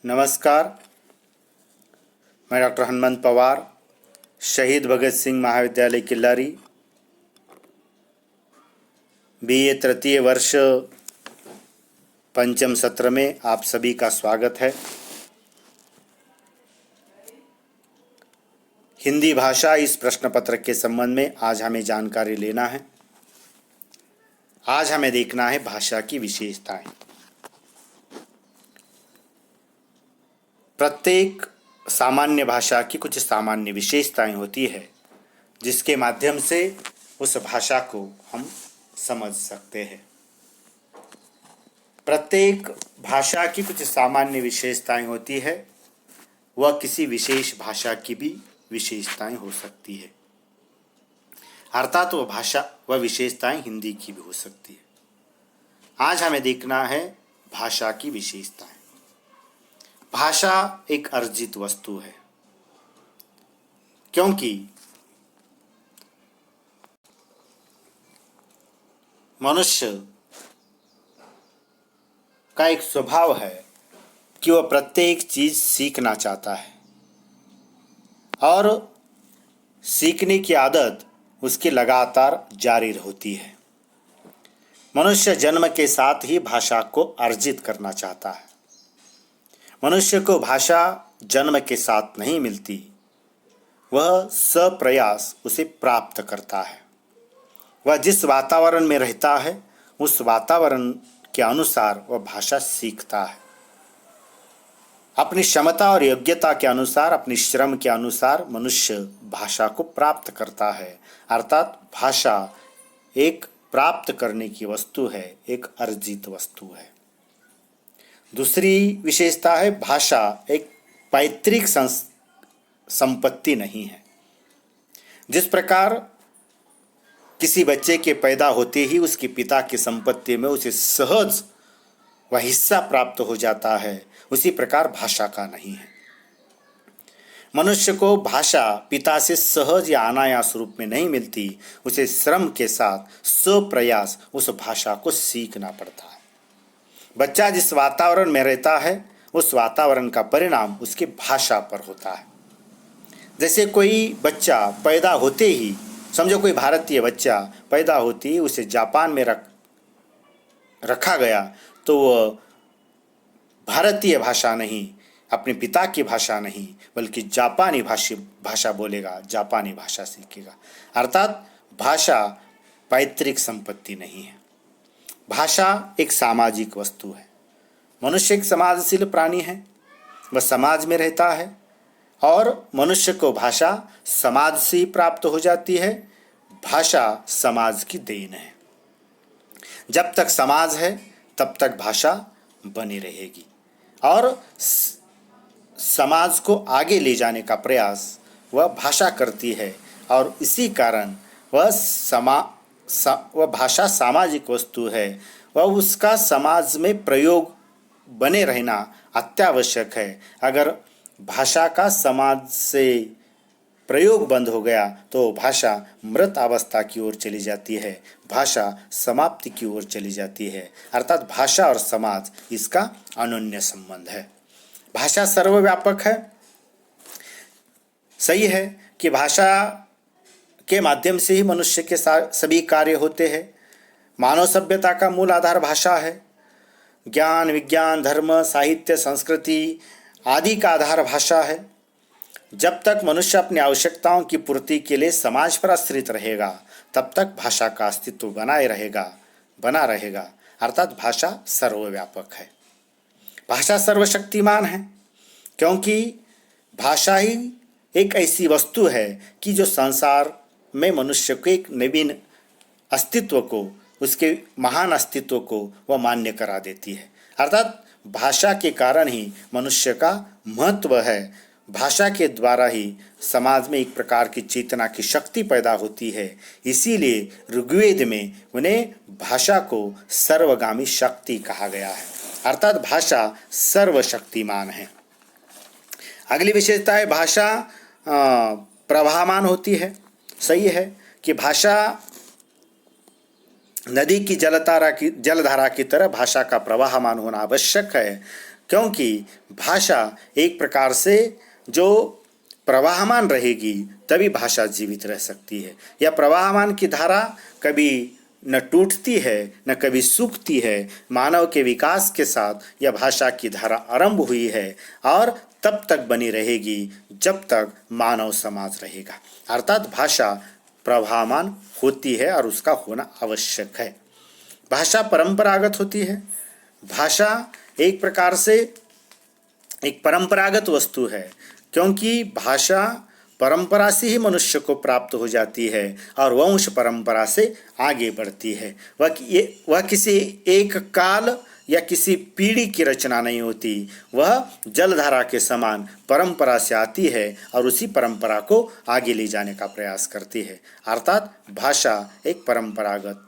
नमस्कार। मैं डॉक्टर हनुमंत पवार, शहीद भगत सिंह महाविद्यालय किल्लारी, बीए तृतीय वर्ष पंचम सत्र में आप सभी का स्वागत है। हिंदी भाषा इस प्रश्न पत्र के संबंध में आज हमें जानकारी लेना है। आज हमें देखना है भाषा की विशेषताएं। प्रत्येक सामान्य भाषा की कुछ सामान्य विशेषताएं होती है जिसके माध्यम से उस भाषा को हम समझ सकते हैं। प्रत्येक भाषा की कुछ सामान्य विशेषताएं होती है, वह किसी विशेष भाषा की भी विशेषताएं हो सकती है। अर्थात वह विशेषताएं हिंदी की भी हो सकती है। आज हमें देखना है भाषा की विशेषताएं। भाषा एक अर्जित वस्तु है, क्योंकि मनुष्य का एक स्वभाव है कि वह प्रत्येक चीज सीखना चाहता है और सीखने की आदत उसकी लगातार जारी होती है। मनुष्य जन्म के साथ ही भाषा को अर्जित करना चाहता है। मनुष्य को भाषा जन्म के साथ नहीं मिलती, वह सप्रयास उसे प्राप्त करता है। वह जिस वातावरण में रहता है उस वातावरण के अनुसार वह भाषा सीखता है। अपनी क्षमता और योग्यता के अनुसार, अपने श्रम के अनुसार मनुष्य भाषा को प्राप्त करता है। अर्थात भाषा एक प्राप्त करने की वस्तु है, एक अर्जित वस्तु है। दूसरी विशेषता है, भाषा एक पैतृक संपत्ति नहीं है। जिस प्रकार किसी बच्चे के पैदा होते ही उसके पिता की संपत्ति में उसे सहज वह हिस्सा प्राप्त हो जाता है, उसी प्रकार भाषा का नहीं है। मनुष्य को भाषा पिता से सहज या अनायास रूप में नहीं मिलती, उसे श्रम के साथ स्वप्रयास उस भाषा को सीखना पड़ता है। बच्चा जिस वातावरण में रहता है उस वातावरण का परिणाम उसकी भाषा पर होता है। जैसे कोई बच्चा पैदा होते ही, समझो कोई भारतीय बच्चा पैदा होते ही उसे जापान में रखा गया, तो वह भारतीय भाषा नहीं, अपने पिता की भाषा नहीं, बल्कि जापानी भाषा बोलेगा, जापानी भाषा सीखेगा। अर्थात भाषा पैतृक संपत्ति नहीं है। भाषा एक सामाजिक वस्तु है। मनुष्य एक समाजशील प्राणी है, वह समाज में रहता है और मनुष्य को भाषा समाज से ही प्राप्त हो जाती है। भाषा समाज की देन है। जब तक समाज है तब तक भाषा बनी रहेगी और समाज को आगे ले जाने का प्रयास वह भाषा करती है और इसी कारण वह भाषा सामाजिक वस्तु है। वह उसका समाज में प्रयोग बने रहना अत्यावश्यक है। अगर भाषा का समाज से प्रयोग बंद हो गया तो भाषा मृत अवस्था की ओर चली जाती है, भाषा समाप्ति की ओर चली जाती है। अर्थात भाषा और समाज इसका अनन्य संबंध है। भाषा सर्वव्यापक है। सही है कि भाषा के माध्यम से ही मनुष्य के सभी कार्य होते हैं। मानव सभ्यता का मूल आधार भाषा है। ज्ञान, विज्ञान, धर्म, साहित्य, संस्कृति आदि का आधार भाषा है। जब तक मनुष्य अपनी आवश्यकताओं की पूर्ति के लिए समाज पर आश्रित रहेगा तब तक भाषा का अस्तित्व बना रहेगा। अर्थात भाषा सर्वव्यापक है। भाषा सर्वशक्तिमान है, क्योंकि भाषा ही एक ऐसी वस्तु है कि जो संसार में मनुष्य के एक नवीन अस्तित्व को, उसके महान अस्तित्व को वह मान्य करा देती है। अर्थात भाषा के कारण ही मनुष्य का महत्व है। भाषा के द्वारा ही समाज में एक प्रकार की चेतना की शक्ति पैदा होती है। इसीलिए ऋग्वेद में उन्हें भाषा को सर्वगामी शक्ति कहा गया है। अर्थात भाषा सर्वशक्तिमान है। अगली विशेषता है, भाषा प्रवाहमान होती है। सही है कि भाषा नदी की जलधारा की तरह भाषा का प्रवाहमान होना आवश्यक है। क्योंकि भाषा एक प्रकार से जो प्रवाहमान रहेगी तभी भाषा जीवित रह सकती है। यह प्रवाहमान की धारा कभी न टूटती है न कभी सूखती है। मानव के विकास के साथ यह भाषा की धारा आरंभ हुई है और तब तक बनी रहेगी जब तक मानव समाज रहेगा। अर्थात भाषा प्रवाहमान होती है और उसका होना आवश्यक है। भाषा परंपरागत होती है। भाषा एक प्रकार से एक परंपरागत वस्तु है, क्योंकि भाषा परंपरा से ही मनुष्य को प्राप्त हो जाती है और वंश परंपरा से आगे बढ़ती है। वह किसी एक काल या किसी पीढ़ी की रचना नहीं होती, वह जलधारा के समान परंपरा से आती है और उसी परंपरा को आगे ले जाने का प्रयास करती है। अर्थात भाषा एक परंपरागत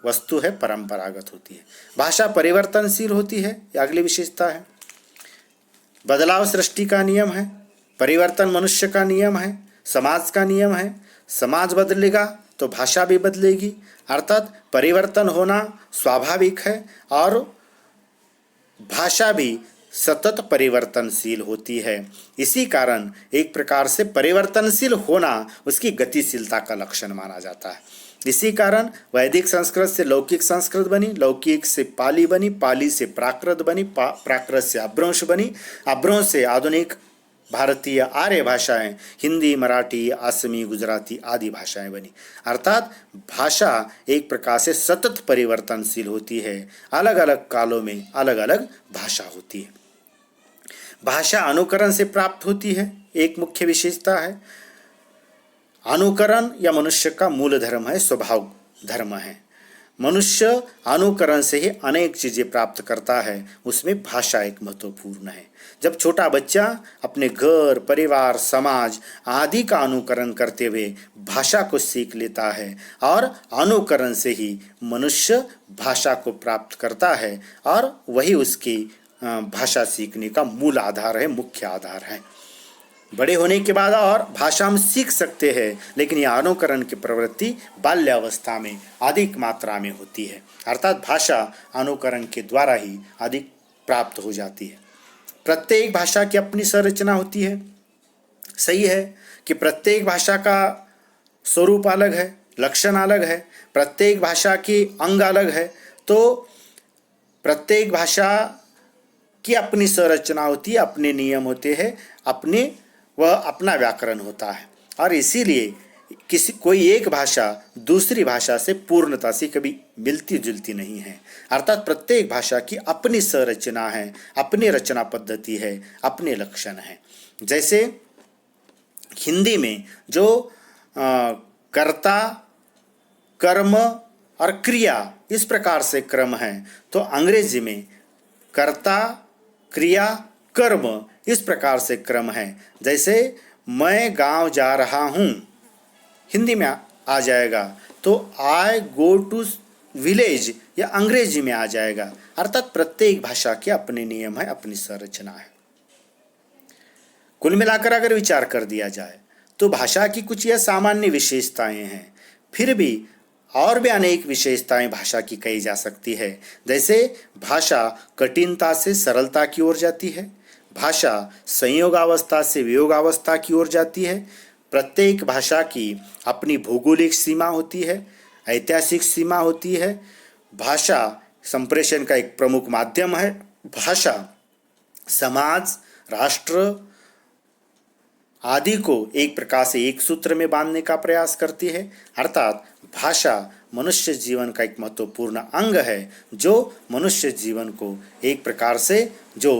वस्तु है, परंपरागत होती है। भाषा परिवर्तनशील होती है, यह अगली विशेषता है। बदलाव सृष्टि का नियम है, परिवर्तन मनुष्य का नियम है, समाज का नियम है। समाज बदलेगा तो भाषा भी बदलेगी। अर्थात परिवर्तन होना स्वाभाविक है और भाषा भी सतत परिवर्तनशील होती है। इसी कारण एक प्रकार से परिवर्तनशील होना उसकी गतिशीलता का लक्षण माना जाता है। इसी कारण वैदिक संस्कृत से लौकिक संस्कृत बनी, लौकिक से पाली बनी, पाली से प्राकृत बनी, प्राकृत से अभ्रंश बनी, अभ्रंश से आधुनिक भारतीय आर्य भाषाएं हिंदी, मराठी, असमी, गुजराती आदि भाषाएं बनी। अर्थात भाषा एक प्रकार से सतत परिवर्तनशील होती है। अलग अलग कालों में अलग अलग भाषा होती है। भाषा अनुकरण से प्राप्त होती है, एक मुख्य विशेषता है। अनुकरण या मनुष्य का मूल धर्म है, स्वभाव धर्म है। मनुष्य अनुकरण से ही अनेक चीज़ें प्राप्त करता है, उसमें भाषा एक महत्वपूर्ण है। जब छोटा बच्चा अपने घर, परिवार, समाज आदि का अनुकरण करते हुए भाषा को सीख लेता है और अनुकरण से ही मनुष्य भाषा को प्राप्त करता है और वही उसकी भाषा सीखने का मूल आधार है, मुख्य आधार है। बड़े होने के बाद और भाषा हम सीख सकते हैं, लेकिन यह अनुकरण की प्रवृत्ति बाल्यावस्था में अधिक मात्रा में होती है। अर्थात भाषा अनुकरण के द्वारा ही अधिक प्राप्त हो जाती है। प्रत्येक भाषा की अपनी संरचना होती है। सही है कि प्रत्येक भाषा का स्वरूप अलग है, लक्षण अलग है, प्रत्येक भाषा की अंग अलग है। तो प्रत्येक भाषा की अपनी संरचना होती है, अपने नियम होते हैं, वह अपना व्याकरण होता है और इसीलिए कोई एक भाषा दूसरी भाषा से पूर्णता से कभी मिलती जुलती नहीं है। अर्थात प्रत्येक भाषा की अपनी संरचना है, अपनी रचना पद्धति है, अपने लक्षण हैं। जैसे हिंदी में जो कर्ता, कर्म और क्रिया इस प्रकार से क्रम है, तो अंग्रेजी में कर्ता, क्रिया, कर्म इस प्रकार से क्रम है। जैसे मैं गांव जा रहा हूँ हिंदी में आ जाएगा, तो आई गो टू विलेज या अंग्रेजी में आ जाएगा। अर्थात प्रत्येक भाषा के अपने नियम है, अपनी संरचना है। कुल मिलाकर अगर विचार कर दिया जाए तो भाषा की कुछ यह सामान्य विशेषताएं हैं, फिर भी और भी अनेक विशेषताएं भाषा की कही जा सकती है। जैसे भाषा कठिनता से सरलता की ओर जाती है, भाषा संयोगावस्था से वियोगावस्था की ओर जाती है। प्रत्येक भाषा की अपनी भौगोलिक सीमा होती है, ऐतिहासिक सीमा होती है। भाषा संप्रेषण का एक प्रमुख माध्यम है। भाषा समाज, राष्ट्र आदि को एक प्रकार से एक सूत्र में बांधने का प्रयास करती है। अर्थात भाषा मनुष्य जीवन का एक महत्वपूर्ण अंग है, जो मनुष्य जीवन को एक प्रकार से जो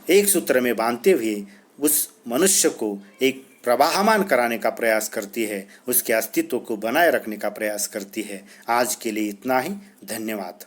एक सूत्र में बांधते हुए उस मनुष्य को एक प्रवाहमान कराने का प्रयास करती है, उसके अस्तित्व को बनाए रखने का प्रयास करती है। आज के लिए इतना ही। धन्यवाद।